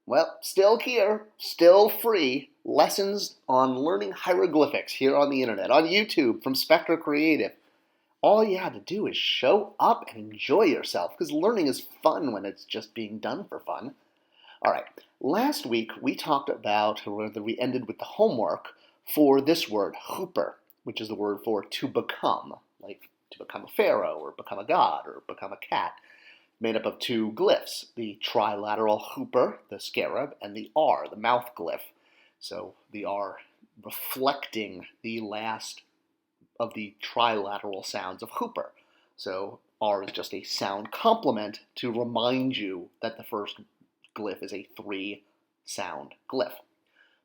Well, still here, still free, lessons on learning hieroglyphics here on the internet, on YouTube from Spector Creative. All you had to do is show up and enjoy yourself, because learning is fun when it's just being done for fun. All right, last week we talked about, or rather we ended with the homework for this word, hooper, which is the word for to become, like to become a pharaoh, or become a god, or become a cat, made up of two glyphs, the trilateral hooper, the scarab, and the R, the mouth glyph. So the R reflecting the last of the trilateral sounds of hooper. So R is just a sound complement to remind you that the first glyph is a three sound glyph.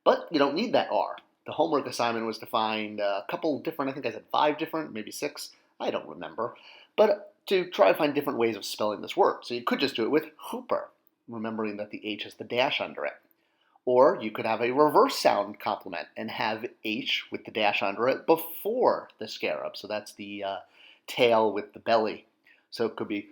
But you don't need that R. The homework assignment was to find a couple different, I think I said 5 different, maybe 6, I don't remember, but to try to find different ways of spelling this word. So you could just do it with hooper, remembering that the H has the dash under it. Or you could have a reverse sound complement and have H with the dash under it before the scarab. So that's the tail with the belly. So it could be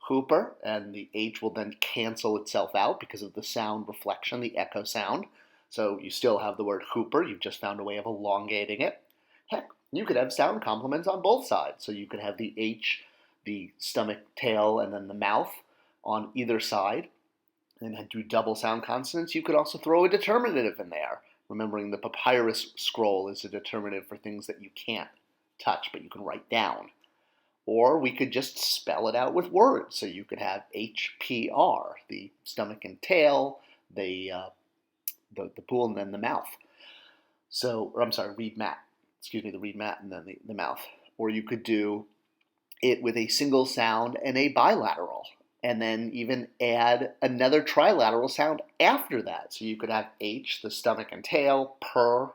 hooper, and the H will then cancel itself out because of the sound reflection, the echo sound. So you still have the word hooper, you've just found a way of elongating it. Heck, you could have sound complements on both sides. So you could have the H, the stomach, tail, and then the mouth on either side, and then do double sound consonants. You could also throw a determinative in there, remembering the papyrus scroll is a determinative for things that you can't touch, but you can write down. Or we could just spell it out with words. So you could have HPR, the stomach and tail, the pool, and then the mouth. So, or I'm sorry, reed mat. Excuse me, the reed mat and then the mouth. Or you could do it with a single sound and a bilateral, and then even add another trilateral sound after that. So you could have H, the stomach and tail, per,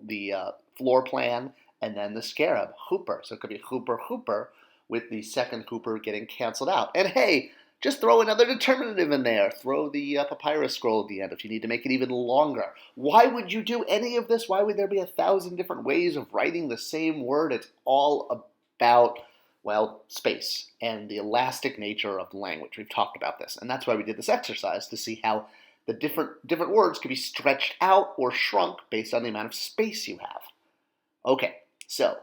the floor plan, and then the scarab, hooper. So it could be hooper, hooper, with the second hooper getting canceled out. And hey, just throw another determinative in there. Throw the papyrus scroll at the end if you need to make it even longer. Why would you do any of this? Why would there be 1,000 different ways of writing the same word? It's all about, well, space and the elastic nature of language. We've talked about this, and that's why we did this exercise, to see how the different words could be stretched out or shrunk based on the amount of space you have. Okay, so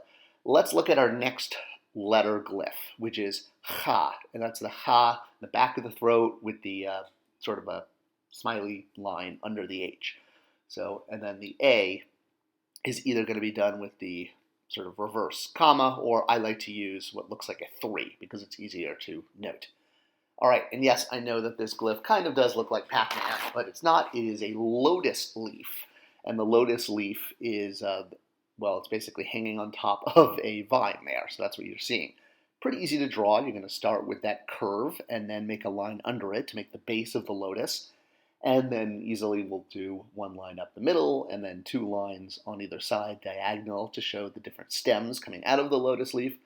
let's look at our next letter glyph, which is ha, and that's the ha, the back of the throat with the sort of a smiley line under the H. So, and then the A is either going to be done with the sort of reverse comma, or I like to use what looks like a 3 because it's easier to note. All right, and yes, I know that this glyph kind of does look like Pac-Man, but it's not. It is a lotus leaf, and the lotus leaf is well, it's basically hanging on top of a vine there, so that's what you're seeing. Pretty easy to draw. You're going to start with that curve and then make a line under it to make the base of the lotus, and then easily we'll do one line up the middle and then 2 lines on either side diagonal to show the different stems coming out of the lotus leaf.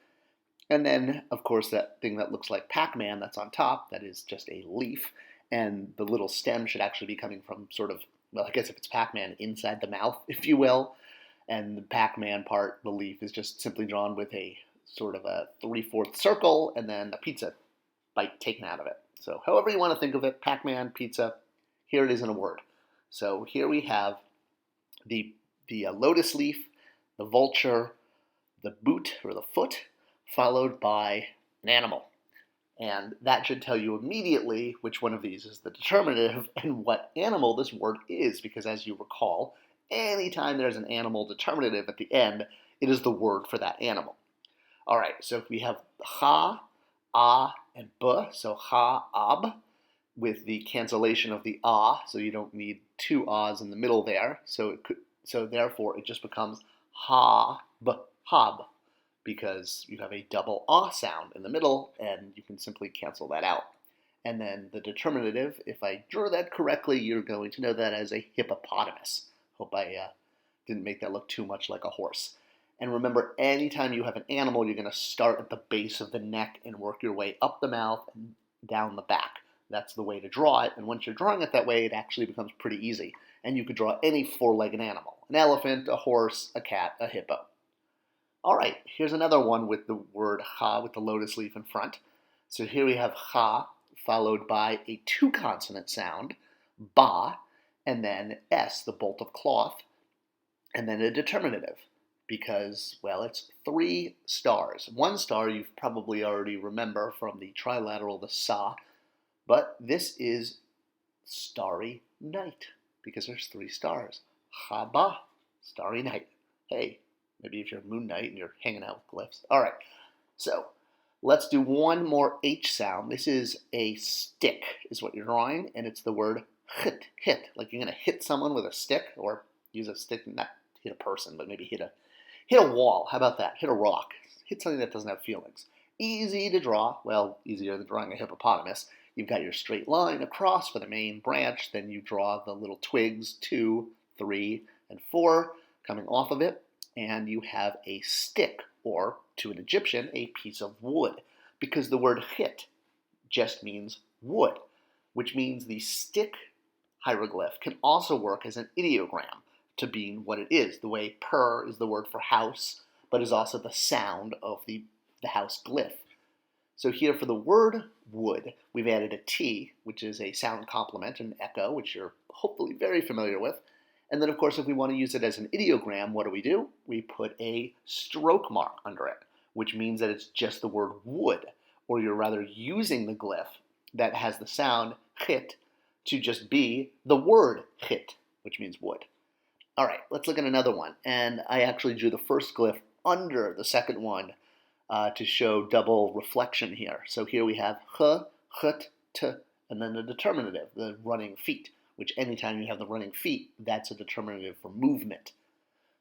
And then, of course, that thing that looks like Pac-Man that's on top, that is just a leaf, and the little stem should actually be coming from sort of, well, I guess if it's Pac-Man, inside the mouth, if you will. And the Pac-Man part, the leaf, is just simply drawn with a sort of a 3/4 circle and then a pizza bite taken out of it. So however you want to think of it, Pac-Man, pizza, here it is in a word. So here we have the lotus leaf, the vulture, the boot or the foot, followed by an animal. And that should tell you immediately which one of these is the determinative and what animal this word is, because as you recall, anytime there's an animal determinative at the end, it is the word for that animal. All right, so we have ha, ah, and b, so ha, ab, with the cancellation of the ah, so you don't need 2 ahs in the middle there. So therefore it just becomes ha, b, hob, because you have a double ah sound in the middle, and you can simply cancel that out. And then the determinative, if I drew that correctly, you're going to know that as a hippopotamus. Hope I didn't make that look too much like a horse. And remember, anytime you have an animal, you're going to start at the base of the neck and work your way up the mouth and down the back. That's the way to draw it. And once you're drawing it that way, it actually becomes pretty easy. And you could draw any 4-legged animal: an elephant, a horse, a cat, a hippo. All right, here's another one with the word ha with the lotus leaf in front. So here we have ha followed by a 2-consonant sound, ba, and then s, the bolt of cloth, and then a determinative because, well, it's 3 stars. 1 star you probably already remember from the trilateral, the sa, but this is starry night because there's 3 stars. Ha-ba, starry night. Hey, maybe if you're moon night and you're hanging out with glyphs. All right, so let's do one more H sound. This is a stick is what you're drawing, and it's the word hit, like you're going to hit someone with a stick, or use a stick, not hit a person, but maybe hit a wall. How about that? Hit a rock. Hit something that doesn't have feelings. Easy to draw. Well, easier than drawing a hippopotamus. You've got your straight line across for the main branch. Then you draw the little twigs, 2, 3, and 4 coming off of it. And you have a stick, or to an Egyptian, a piece of wood. Because the word hit just means wood, which means the stick hieroglyph can also work as an ideogram to being what it is, the way per is the word for house, but is also the sound of the house glyph. So here for the word wood, we've added a T, which is a sound complement, an echo, which you're hopefully very familiar with. And then, of course, if we want to use it as an ideogram, what do? We put a stroke mark under it, which means that it's just the word wood, or you're rather using the glyph that has the sound hit to just be the word hit, which means wood. All right, let's look at another one. And I actually drew the first glyph under the second one to show double reflection here. So here we have h, hut, t, and then the determinative, the running feet, which anytime you have the running feet, that's a determinative for movement.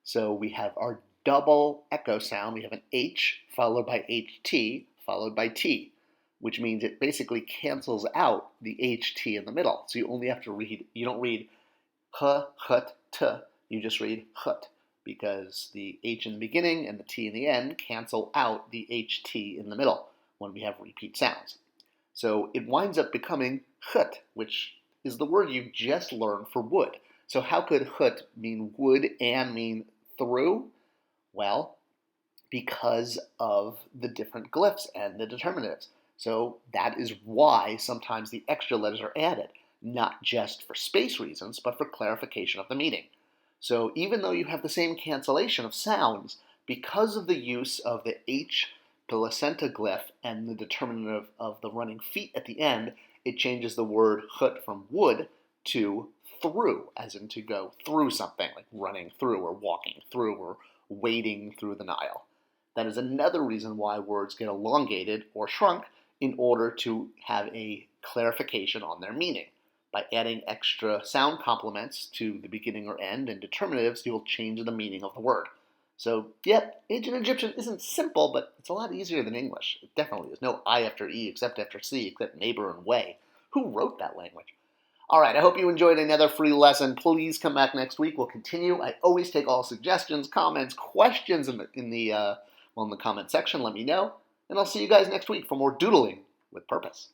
So we have our double echo sound. We have an H followed by HT followed by T, which means it basically cancels out the HT in the middle. So you only have to read, you don't read h, hut, t, you just read hut, because the H in the beginning and the T in the end cancel out the HT in the middle when we have repeat sounds. So it winds up becoming hut, which is the word you just learned for wood. So how could hut mean wood and mean through? Well, because of the different glyphs and the determinatives. So that is why sometimes the extra letters are added, not just for space reasons, but for clarification of the meaning. So even though you have the same cancellation of sounds, because of the use of the H placenta glyph and the determinative of the running feet at the end, it changes the word hut from wood to through, as in to go through something, like running through or walking through or wading through the Nile. That is another reason why words get elongated or shrunk in order to have a clarification on their meaning. By adding extra sound complements to the beginning or end and determinatives, you'll change the meaning of the word. So, yep, Ancient Egyptian isn't simple, but it's a lot easier than English. It definitely is. No I after E except after C, except neighbor and way. Who wrote that language? All right, I hope you enjoyed another free lesson. Please come back next week. We'll continue. I always take all suggestions, comments, questions in the comment section. Let me know. And I'll see you guys next week for more doodling with purpose.